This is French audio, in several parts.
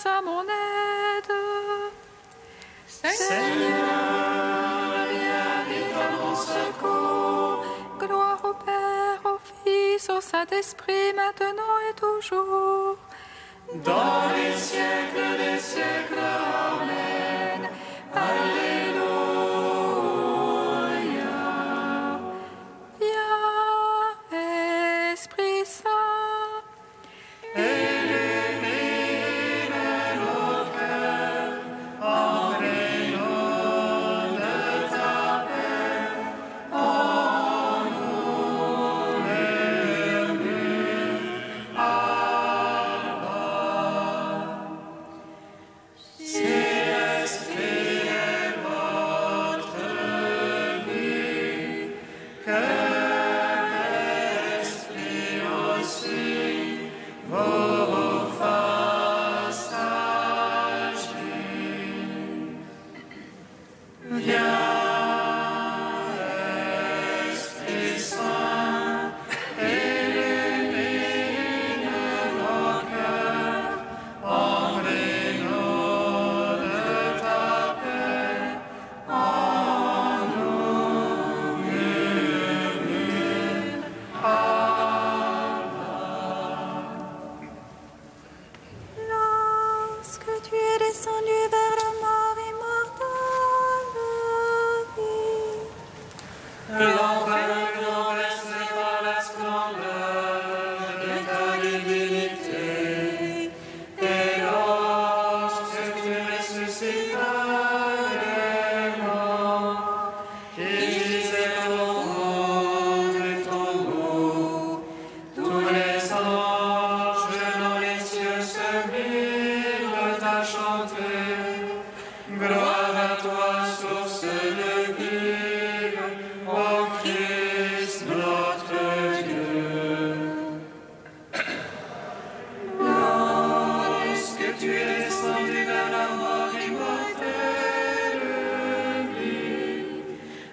à mon aide. Seigneur, viens vite à mon secours. Gloire au Père, au Fils, au Saint-Esprit, maintenant et toujours. Dans les siècles des siècles, Amen. Alléluia. Viens, Esprit Saint, Illumine nos cœurs en rayons de ta paix. En nous murmure, Abba. Si l'Esprit est votre vie, que l'Esprit aussi vous fasse agir. Viens, Esprit Saint, illumine nos cœurs en rayons de ta paix. En nous murmure, Abba. lorsque tu es descendu vers la mort immortelle, L'enfer renversé par la splendeur de ta divinité, et lorsque tu ressuscitas les morts, qui gisaient au fond du tombeau, tous les anges dans les cieux se mirent à chanter. Gloire à toi, source de vie, ô Christ notre Dieu. Lorsque tu es descendu vers la mort immortelle,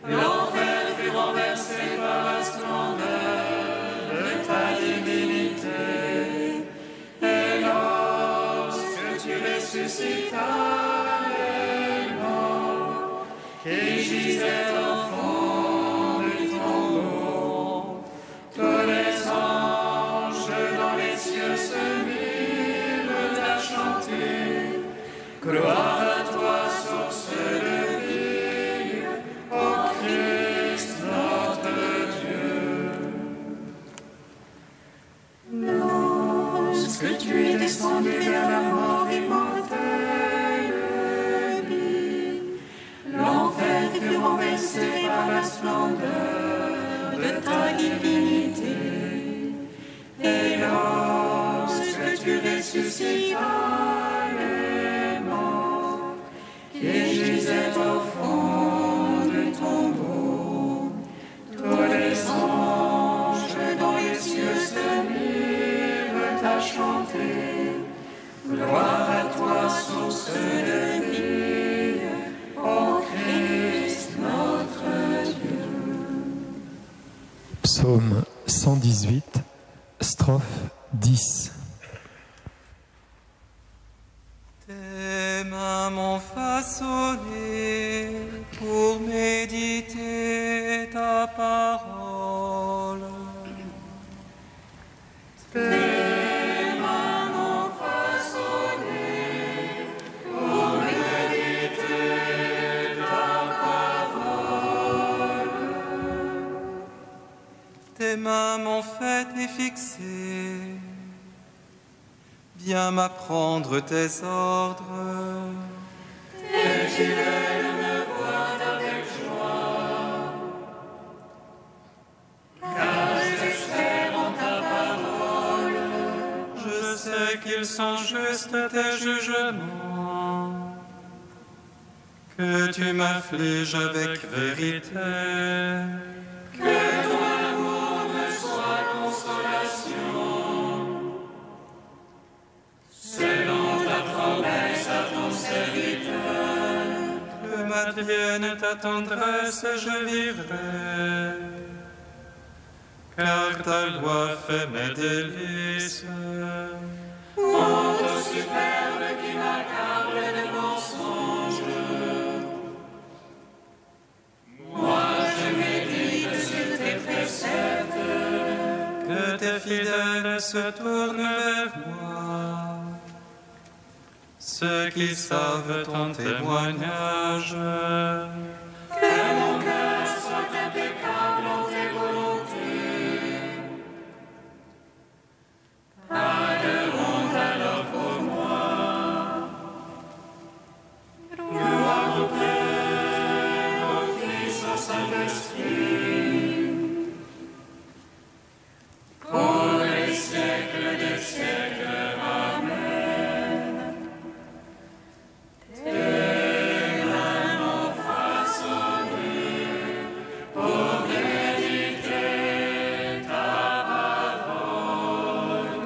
l'enfer fut renversé par la splendeur de ta divinité. Et lorsque tu ressuscitas les morts, qui gisaient au fond du tombeau, tous les anges dans les cieux se mirent à chanter. Gloire à toi, source de vie, ô Christ notre Dieu. Lorsque tu es descendu vers la mort immortelle, l'enfer fut renversé par la splendeur de ta divinité. Et lorsque tu ressuscitas les morts, qui gisaient au fond du tombeau, tous les anges dans les cieux se mirent à chanter. Gloire à toi, source de vie, ô Christ notre Dieu. Psaume 118, strophe 10. Tes mains m'ont façonné pour méditer ta parole. Tes mains m'ont façonné pour méditer ta parole. Tes mains m'ont fait et fixé. Viens m'apprendre tes ordres. Tes fidèles me voient avec joie, car j'espère en ta parole. Je sais qu'ils sont justes tes jugements, que tu m'affliges avec vérité. Que ton amour me soit consolation, selon ta promesse à ton serviteur. Que m'advienne ta tendresse, je vivrai, car ta loi fait mes délices. Montre superbe qui m'a fidèles se tournent vers moi. Ceux qui savent ton témoignage. Que mon cœur soit impeccable en tes volontés. Pas de honte alors pour moi. Gloire au Père, au Fils, au Saint-Esprit. Pour les siècles des siècles. Amen. Tes mains m'ont façonné pour méditer ta parole.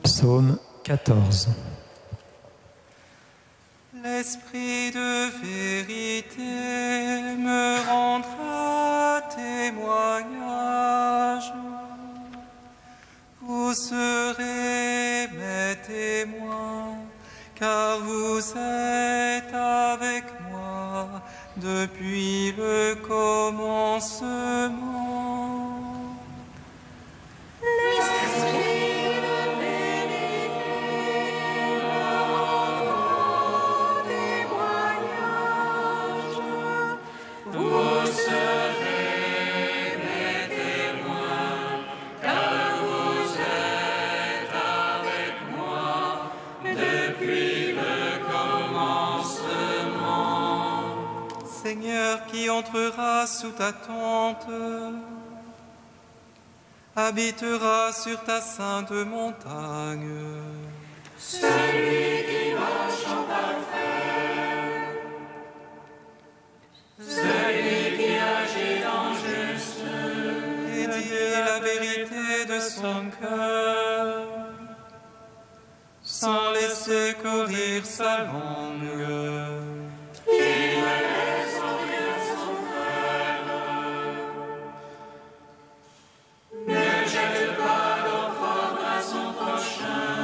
Psaume 14. L'esprit de vérité me rendra témoignage. Vous serez mes témoins, car vous êtes avec moi depuis le commencement. L'esprit de vérité me rendra témoignage. Vous serez mes témoins, car vous êtes avec moi depuis le commencement. Seigneur, qui entrera sous ta tente, habitera sur ta sainte montagne. Celui qui marche en parfait, celui qui agit en juste, Et dit la vérité de son cœur, sans laisser courir sa langue. qui ne laisse en rien son frère. Ne jette pas l'opprobre à son prochain.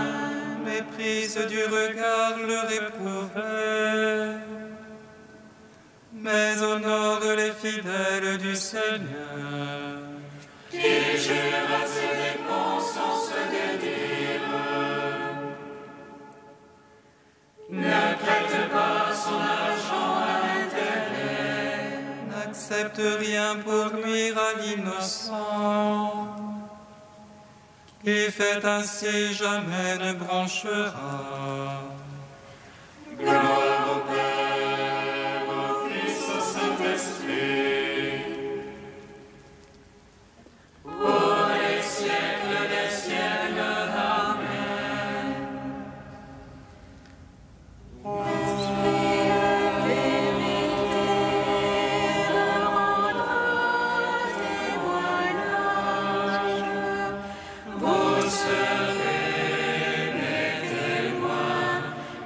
Méprise du regard le réprouvé, mais honore les fidèles du Seigneur. Qui jure à ses dépens sans se dédire. Ne prête pas son argent à l'intérêt. N'accepte rien pour nuire à l'innocent. Qui fait ainsi jamais ne bronchera. Gloire au Père, au Fils, au Saint-Esprit. Pour les siècles des siècles. Amen. L'Esprit de vérité me rendra témoignage. Vous serez mes témoins,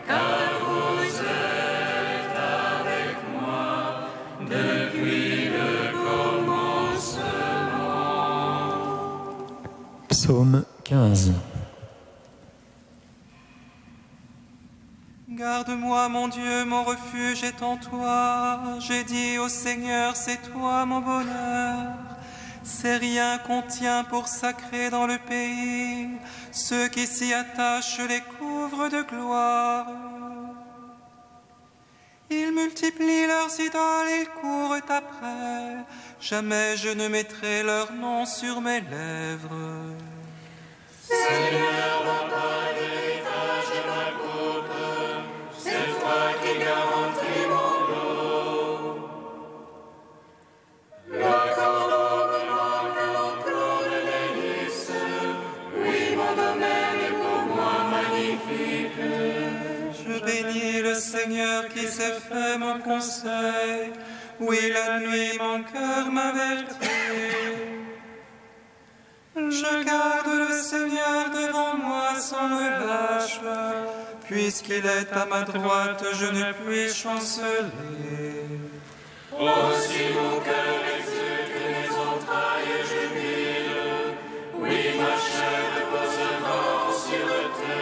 car vous êtes avec moi depuis le commencement. Psaume 15. Garde-moi, mon Dieu, mon refuge est en toi. J'ai dit au Seigneur, c'est toi mon bonheur. C'est rien qu'on tient pour sacré dans le pays. Ceux qui s'y attachent les couvrent de gloire. Ils multiplient leurs idoles, ils courent après. Jamais je ne mettrai leur nom sur mes lèvres. Seigneur, ma part d'héritage de ma coupe, c'est toi qui garantis mon lot. Le corbeau me manque en trop de délices, oui, mon domaine est pour moi magnifique. Je bénis le Seigneur qui s'est fait mon conseil. Oui, la nuit, mon cœur m'avertit. Je garde le Seigneur devant moi sans relâche. Puisqu'il est à ma droite, je ne puis chanceler. Aussi mon cœur exulte, mes entrailles jubilent. Oui, ma chair reposera en sûreté.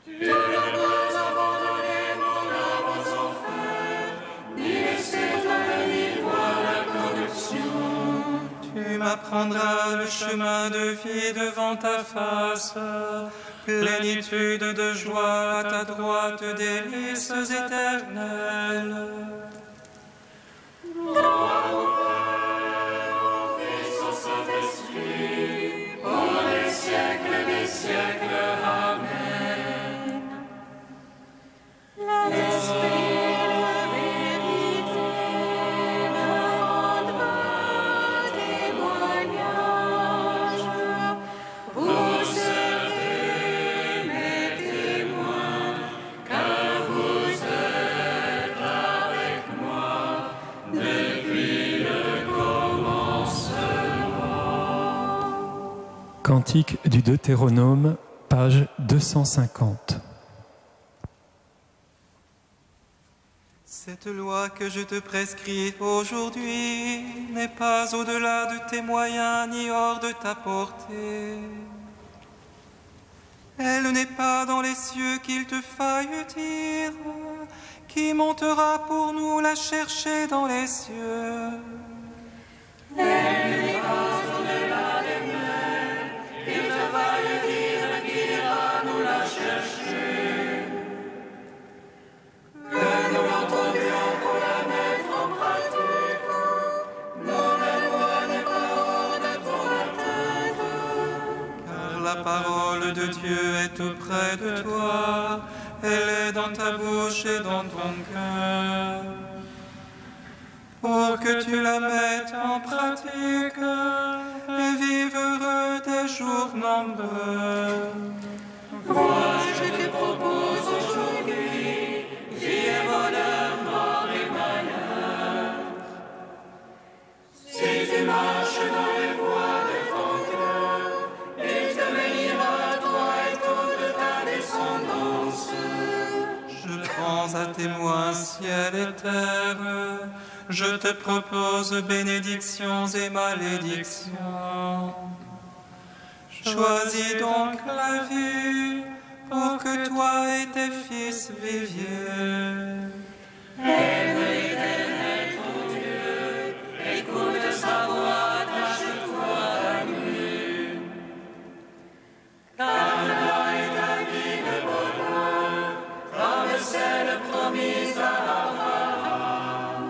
Tu ne peux abandonner mon âme aux enfers, ni laisser ta venir voir la corruption. Tu m'apprendras le chemin de vie devant ta face. Plénitude de joie à ta droite, délices éternelles. Gloire au Père, au Fils, au Saint-Esprit, pour les siècles des siècles. Amen. L'Esprit de la vérité me rendra témoignage. Vous serez mes témoins, car vous êtes avec moi depuis le commencement. Cantique du Deutéronome, page 250. Cette loi que je te prescris aujourd'hui n'est pas au-delà de tes moyens ni hors de ta portée. Elle n'est pas dans les cieux qu'il te faille dire. Qui montera pour nous la chercher dans les cieux? Elle n'est pas au-delà des mers, qu'il te faille dire qui ira nous la chercher. Que nous l'entendions pour la mettre en pratique, non, la loi n'est pas hors de ton atteinte. Car la parole de Dieu est tout près de toi, elle est dans ta bouche et dans ton cœur. Pour que tu la mettes en pratique et vives heureux tes jours nombreux. Moi, je te propose aujourd'hui vie et bonheur, mort et malheur. Si tu marches dans les voies de ton cœur, il te bénira, toi et toute ta descendance. Je prends à témoin ciel et terre, je te propose bénédictions et malédictions. Choisis donc la vie pour que toi et tes fils viviez. Aime l'Éternel ton Dieu, écoute sa voix, attache-toi à lui. Car là est ta vie de bonheur, comme celle promise à Abraham.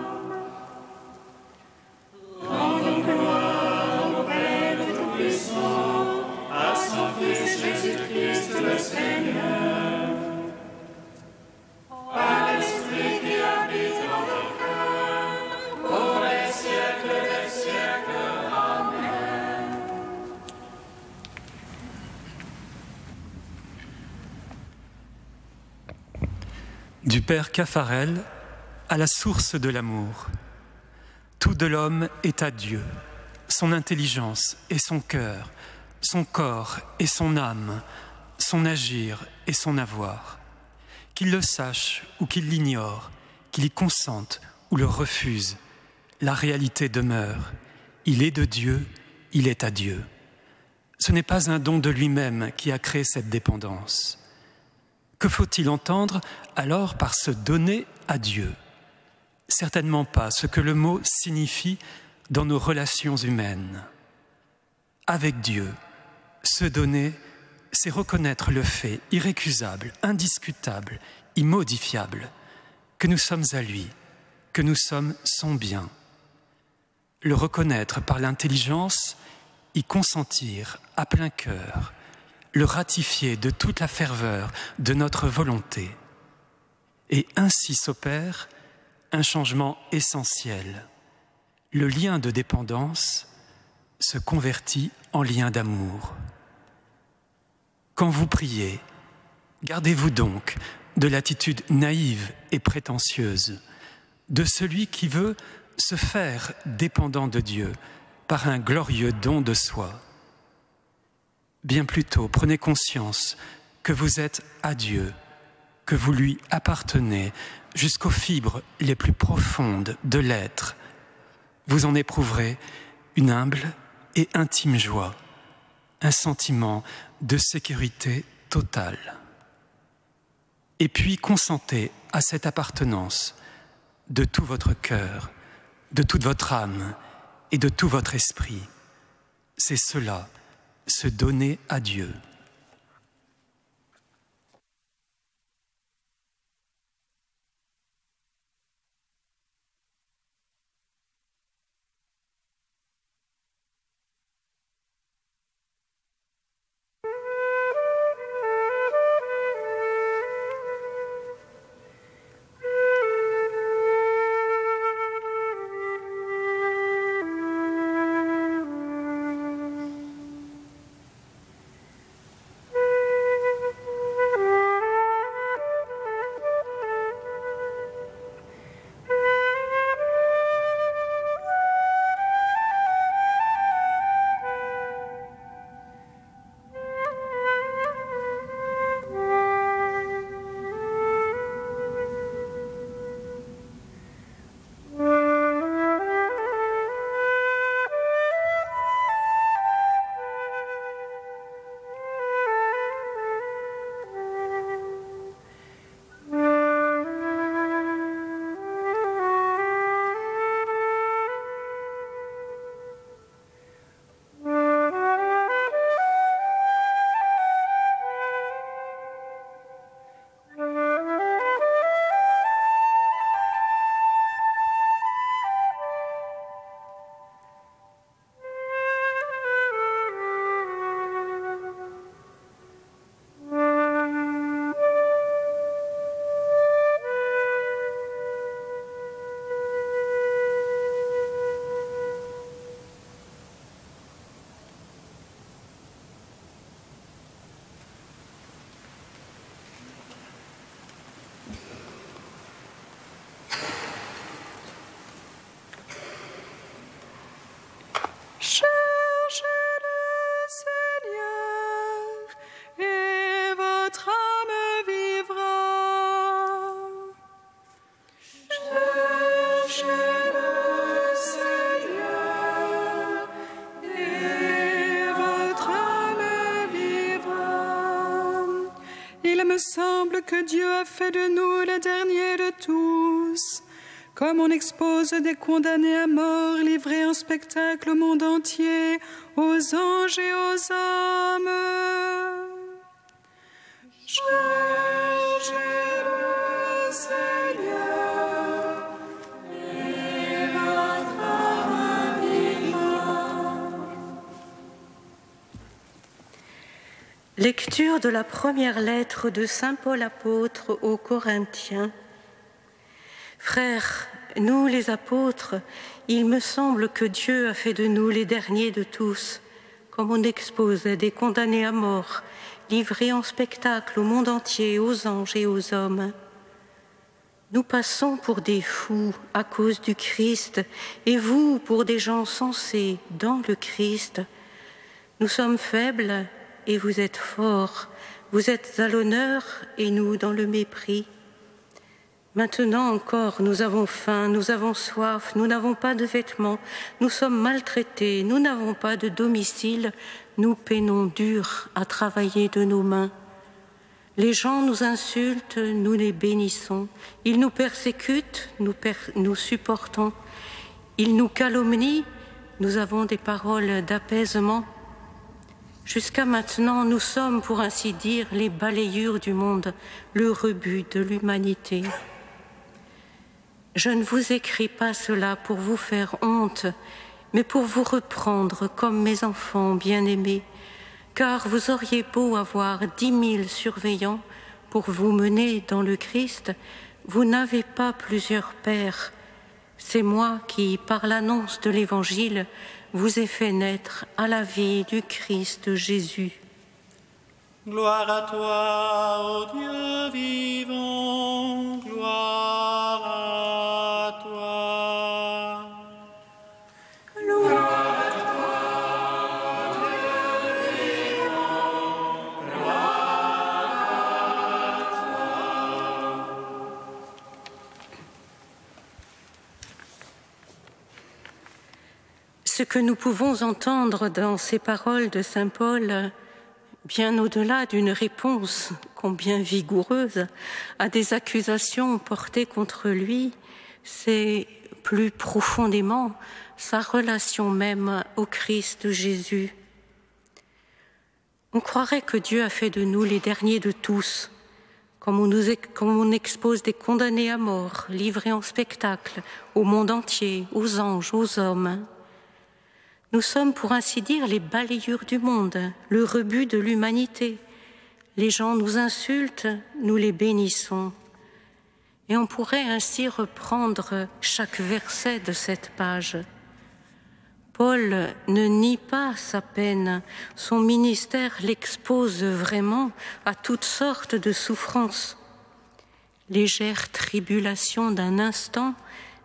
Rendons gloire au Père Tout-Puissant, à son Fils Jésus-Christ le Seigneur, à l'Esprit qui habite dans nos cœurs, pour les siècles des siècles. Amen. Du Père Capharel à la source de l'amour. Tout de l'homme est à Dieu, son intelligence et son cœur, son corps et son âme, son agir et son avoir. Qu'il le sache ou qu'il l'ignore, qu'il y consente ou le refuse, la réalité demeure. Il est de Dieu, il est à Dieu. Ce n'est pas un don de lui-même qui a créé cette dépendance. Que faut-il entendre alors par se donner à Dieu? Certainement pas ce que le mot signifie dans nos relations humaines. Avec Dieu, se donner, c'est reconnaître le fait irrécusable, indiscutable, immodifiable, que nous sommes à lui, que nous sommes son bien. Le reconnaître par l'intelligence, y consentir à plein cœur, le ratifier de toute la ferveur de notre volonté. Et ainsi s'opère un changement essentiel. Le lien de dépendance se convertit en lien d'amour. Quand vous priez, gardez-vous donc de l'attitude naïve et prétentieuse de celui qui veut se faire dépendant de Dieu par un glorieux don de soi. Bien plutôt, prenez conscience que vous êtes à Dieu, que vous lui appartenez jusqu'aux fibres les plus profondes de l'être. Vous en éprouverez une humble et intime joie, un sentiment de sécurité totale. Et puis consentez à cette appartenance de tout votre cœur, de toute votre âme et de tout votre esprit, C'est cela, se donner à Dieu. Que Dieu a fait de nous les derniers de tous. Comme on expose des condamnés à mort, livrés en spectacle au monde entier, aux anges et aux hommes. Cherchez le Seigneur, et votre âme vivra. Lecture de la première lettre de saint Paul apôtre aux Corinthiens. Frères, nous les apôtres, il me semble que Dieu a fait de nous les derniers de tous, comme on expose des condamnés à mort, livrés en spectacle au monde entier, aux anges et aux hommes. Nous passons pour des fous à cause du Christ, et vous pour des gens sensés dans le Christ. Nous sommes faibles, et vous êtes forts, vous êtes à l'honneur et nous dans le mépris. Maintenant encore, nous avons faim, nous avons soif, nous n'avons pas de vêtements, nous sommes maltraités, nous n'avons pas de domicile, nous peinons dur à travailler de nos mains. Les gens nous insultent, nous les bénissons. Ils nous persécutent, nous supportons. Ils nous calomnient, nous avons des paroles d'apaisement. Jusqu'à maintenant, nous sommes, pour ainsi dire, les balayures du monde, le rebut de l'humanité. Je ne vous écris pas cela pour vous faire honte, mais pour vous reprendre comme mes enfants bien-aimés, car vous auriez beau avoir 10 000 surveillants pour vous mener dans le Christ, vous n'avez pas plusieurs pères. C'est moi qui, par l'annonce de l'Évangile, vous ai fait naître à la vie du Christ Jésus. Gloire à toi, ô Dieu vivant, gloire à toi. Gloire à toi, Dieu vivant, gloire à toi. Ce que nous pouvons entendre dans ces paroles de saint Paul, bien au-delà d'une réponse combien vigoureuse à des accusations portées contre lui, c'est plus profondément sa relation même au Christ Jésus. On croirait que Dieu a fait de nous les derniers de tous, comme on expose des condamnés à mort, livrés en spectacle au monde entier, aux anges, aux hommes. Nous sommes, pour ainsi dire, les balayures du monde, le rebut de l'humanité. Les gens nous insultent, nous les bénissons. Et on pourrait ainsi reprendre chaque verset de cette page. Paul ne nie pas sa peine, son ministère l'expose vraiment à toutes sortes de souffrances. Légère tribulation d'un instant,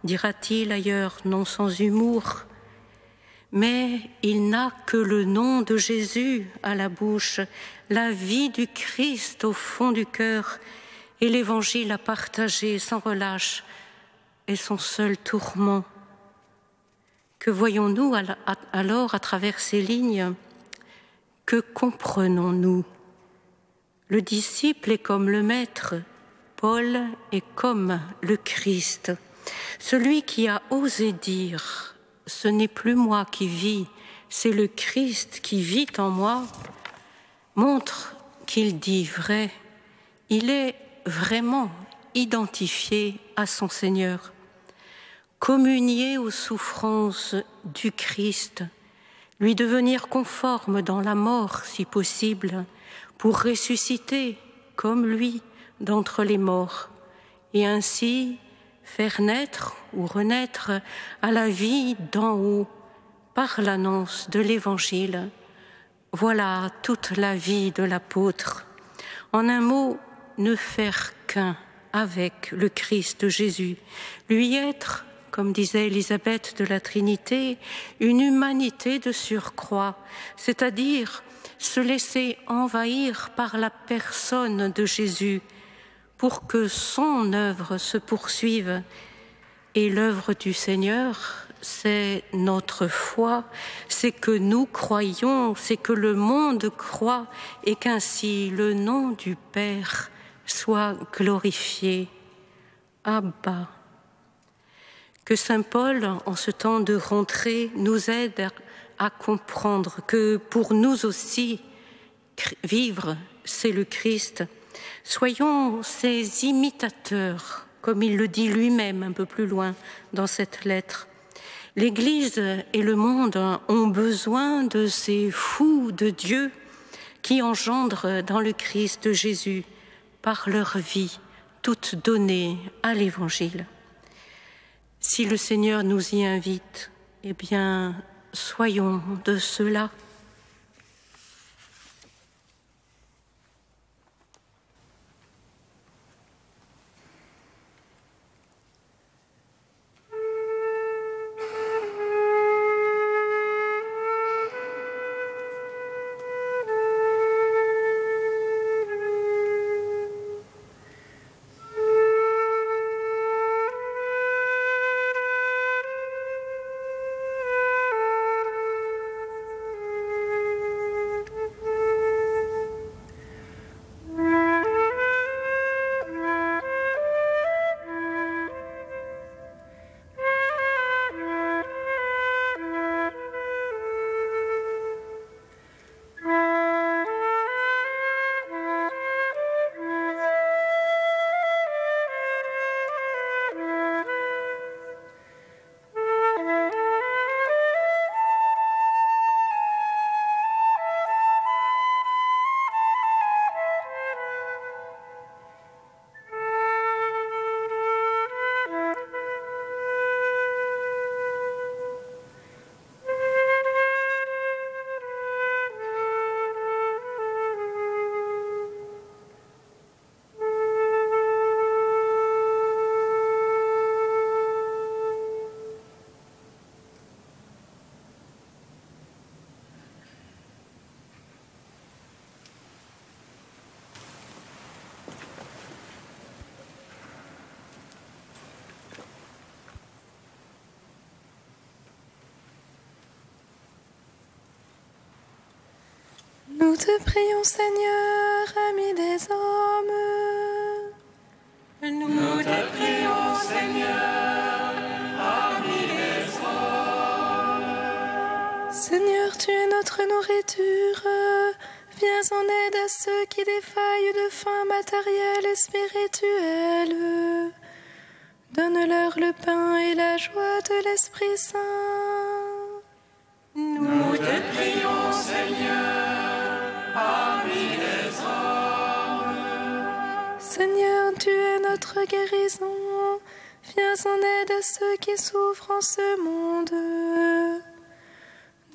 dira-t-il ailleurs, non sans humour, mais il n'a que le nom de Jésus à la bouche, la vie du Christ au fond du cœur, et l'Évangile à partager sans relâche est son seul tourment. Que voyons-nous alors à travers ces lignes? Que comprenons-nous? Le disciple est comme le Maître, Paul est comme le Christ, celui qui a osé dire « Ce n'est plus moi qui vis, c'est le Christ qui vit en moi », montre qu'il dit vrai. Il est vraiment identifié à son Seigneur. Communier aux souffrances du Christ, lui devenir conforme dans la mort si possible, pour ressusciter comme lui d'entre les morts, et ainsi faire naître ou renaître à la vie d'en haut par l'annonce de l'Évangile. Voilà toute la vie de l'apôtre. En un mot, ne faire qu'un avec le Christ Jésus, lui être, comme disait Élisabeth de la Trinité, une humanité de surcroît, c'est-à-dire se laisser envahir par la personne de Jésus pour que son œuvre se poursuive. Et l'œuvre du Seigneur, c'est notre foi, c'est que nous croyons, c'est que le monde croit et qu'ainsi le nom du Père soit glorifié. Abba. Que saint Paul, en ce temps de rentrée, nous aide à comprendre que pour nous aussi, vivre, c'est le Christ. Soyons ses imitateurs, comme il le dit lui-même un peu plus loin dans cette lettre. L'Église et le monde ont besoin de ces fous de Dieu qui engendrent dans le Christ Jésus, par leur vie, toute donnée à l'Évangile. Si le Seigneur nous y invite, eh bien, soyons de ceux-là. Nous te prions, Seigneur, ami des hommes. Nous te prions, Seigneur, ami des hommes. notre nourriture. Viens en aide à ceux qui défaillent de faim matérielle et spirituelle. Donne-leur le pain et la joie de l'Esprit Saint. Nous te prions, Seigneur, parmi les hommes. Seigneur, tu es notre guérison. Viens en aide à ceux qui souffrent en ce monde.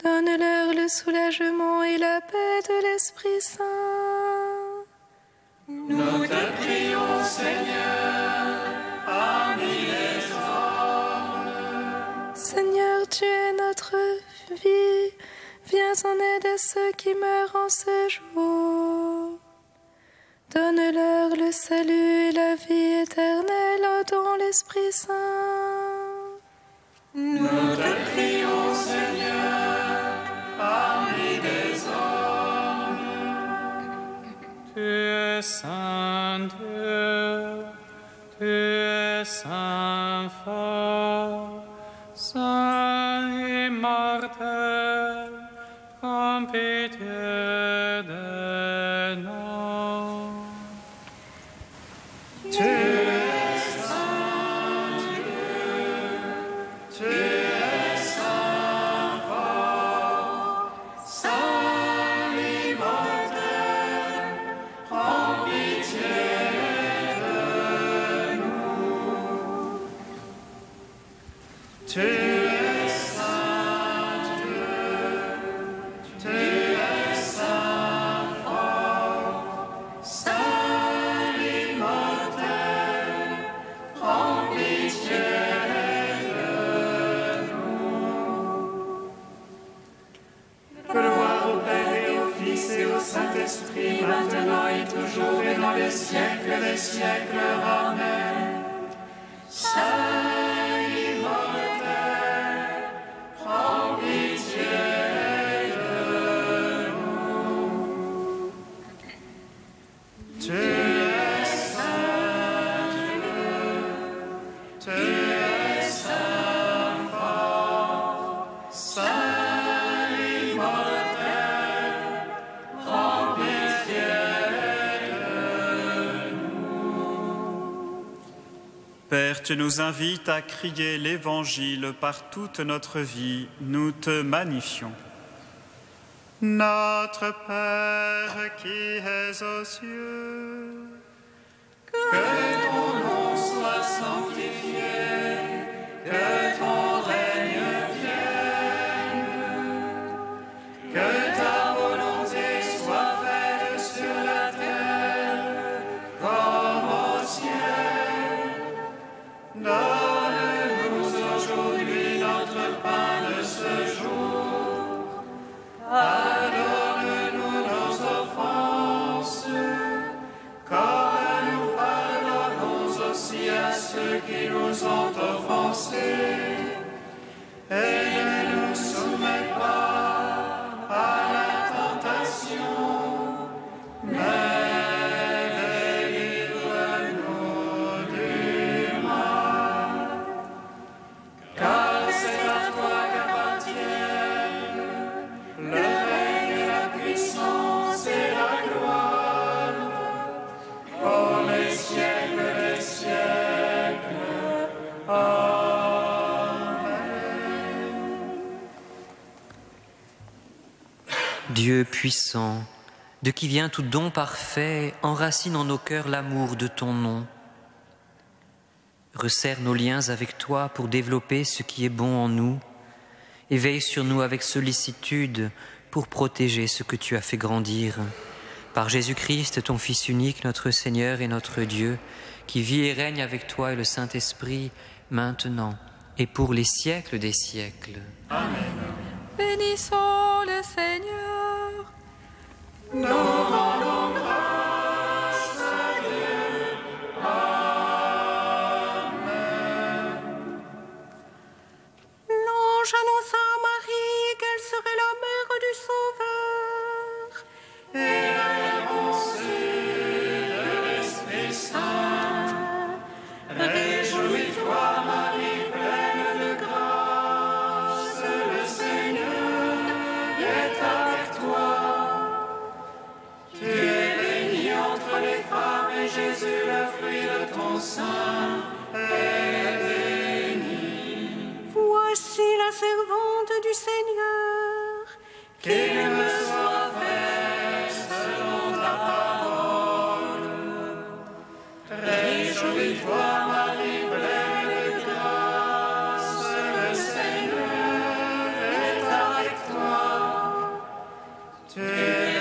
Donne-leur le soulagement et la paix de l'Esprit Saint. Nous te prions, Seigneur, parmi les hommes. Seigneur, tu es notre vie. Viens en aide à ceux qui meurent en ce jour. Donne-leur le salut et la vie éternelle dans l'Esprit Saint. Nous te prions, Seigneur, parmi les hommes. Tu es saint Dieu, tu es saint fort, saint immortel, prends pitié de nous. Tu es saint Dieu, tu es saint fort, saint immortel, prends pitié de nous. Tu es saint Dieu, tu es saint fort, saint immortel, prends pitié de nous. Gloire au Père et au Fils et au Saint-Esprit, maintenant et toujours et dans les siècles des siècles. Amen. Saint immortel, prends pitié de nous. Tu es saint Dieu, tu es saint fort, saint immortel, prends pitié de nous. Père, tu nous invites à crier l'Évangile par toute notre vie. Nous te magnifions. Notre Père qui es aux cieux, Que ton nom soit sanctifié, que ton règne vienne, que ta volonté soit faite sur la terre comme au ciel. Donne-nous aujourd'hui notre pain de ce jour. Pardonne-nous nos offenses, comme nous pardonnons aussi à ceux qui nous ont offensés. Et ne nous soumets pas à la tentation, mais délivre-nous du mal. Car c'est à toi qu'appartiennent le règne, la puissance et la gloire, pour les siècles des siècles. Amen. Dieu puissant, de qui vient tout don parfait, enracine en nos cœurs l'amour de ton nom. Resserre nos liens avec toi pour développer ce qui est bon en nous, et veille sur nous avec sollicitude pour protéger ce que tu as fait grandir. Par Jésus-Christ, ton Fils unique, notre Seigneur et notre Dieu, qui vit et règne avec toi et le Saint-Esprit, maintenant et pour les siècles des siècles. Bénissons le Seigneur. Nous rendons grâce à Dieu. Amen. L'ange annonça à Marie qu'elle serait la mère du Sauveur. Et elle conçut de l'Esprit Saint. Réjouis-toi, Marie, pleine de grâce, le Seigneur est fruit de ton sein est béni. Voici la servante du Seigneur. Qu'il me soit fait selon ta parole. Réjouis-toi, Marie, pleine de grâce, le Seigneur est avec toi. Tu es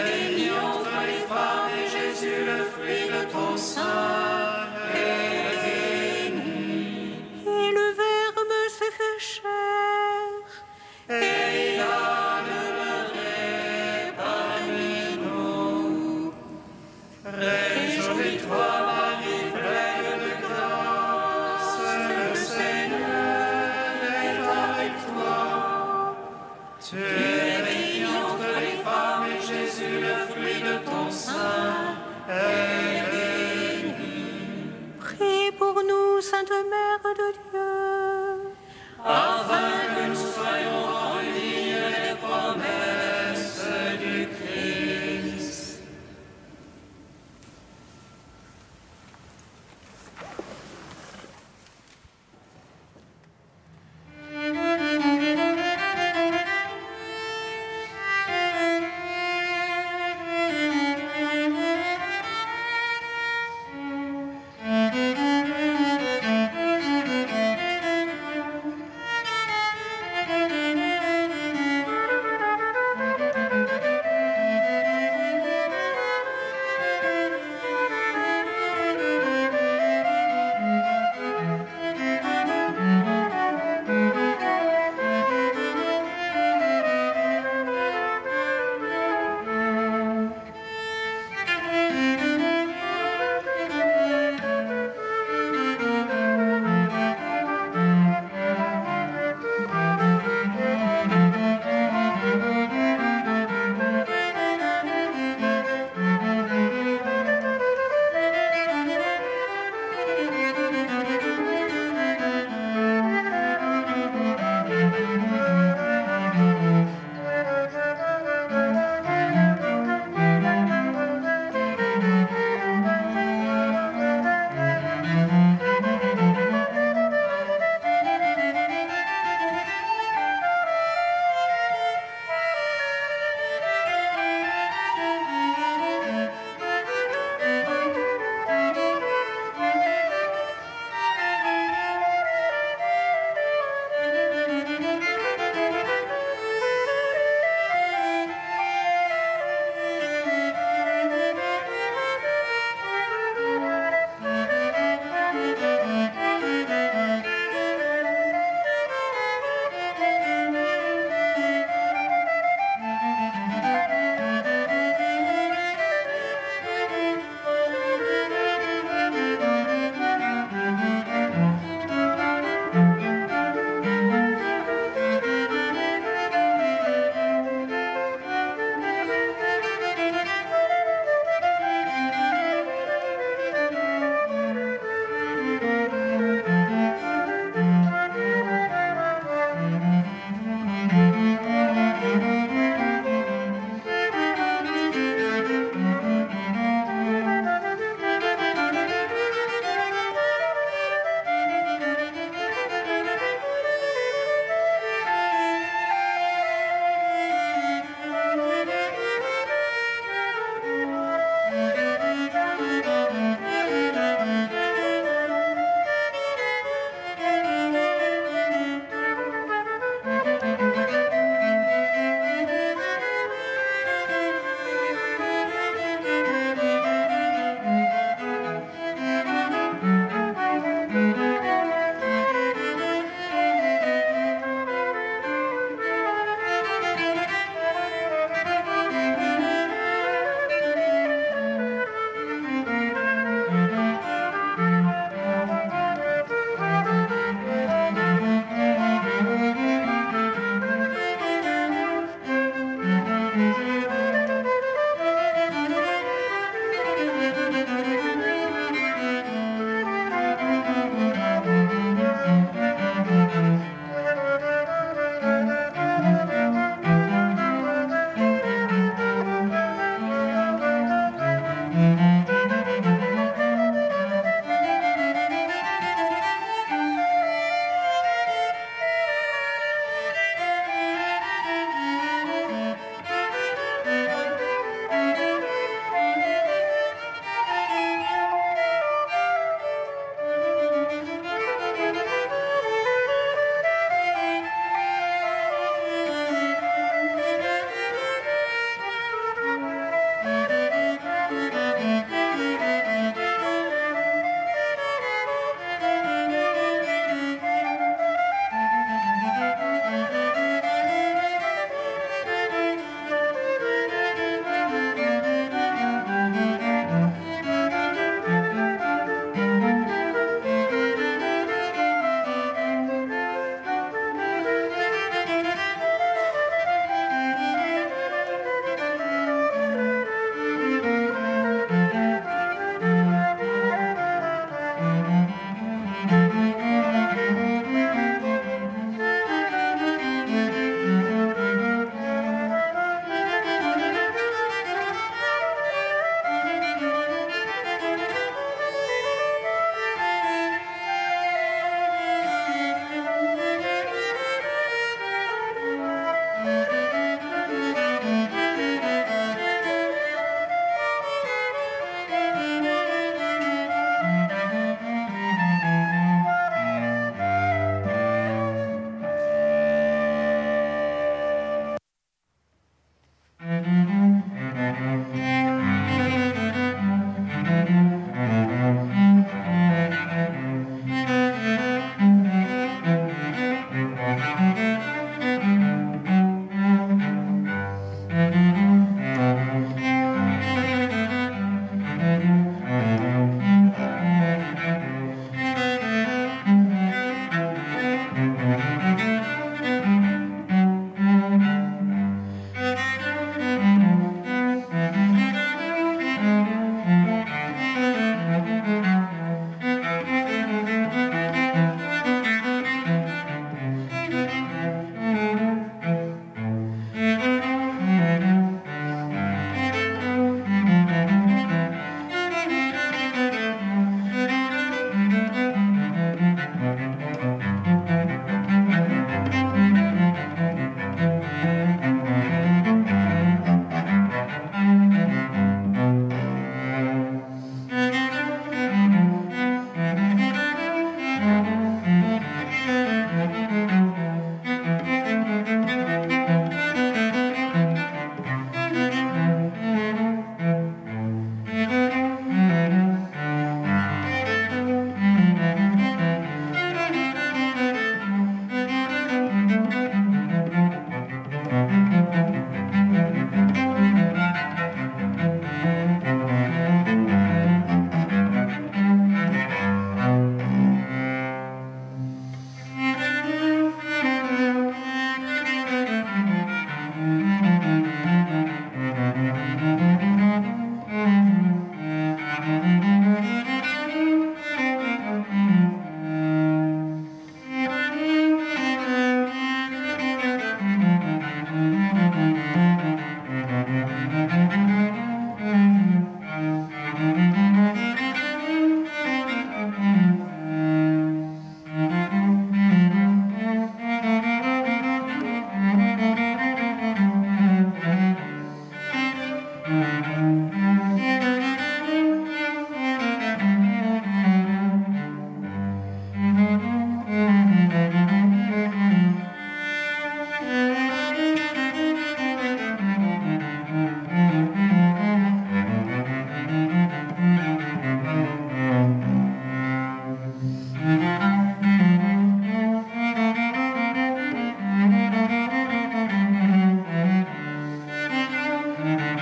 bénie entre les femmes et Jésus, le fruit de ton sein, est béni. Et le Verbe s'est fait chair. Et il a demeuré parmi nous. Réjouis-toi, Marie, pleine de grâce, le Seigneur est avec toi. Tu es bénie entre les femmes et Jésus, le fruit de ton sein, est béni. Priez pour nous, Sainte Mère de Dieu. Afin que nous soyons rendus dignes des promesses du Christ.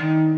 Amen.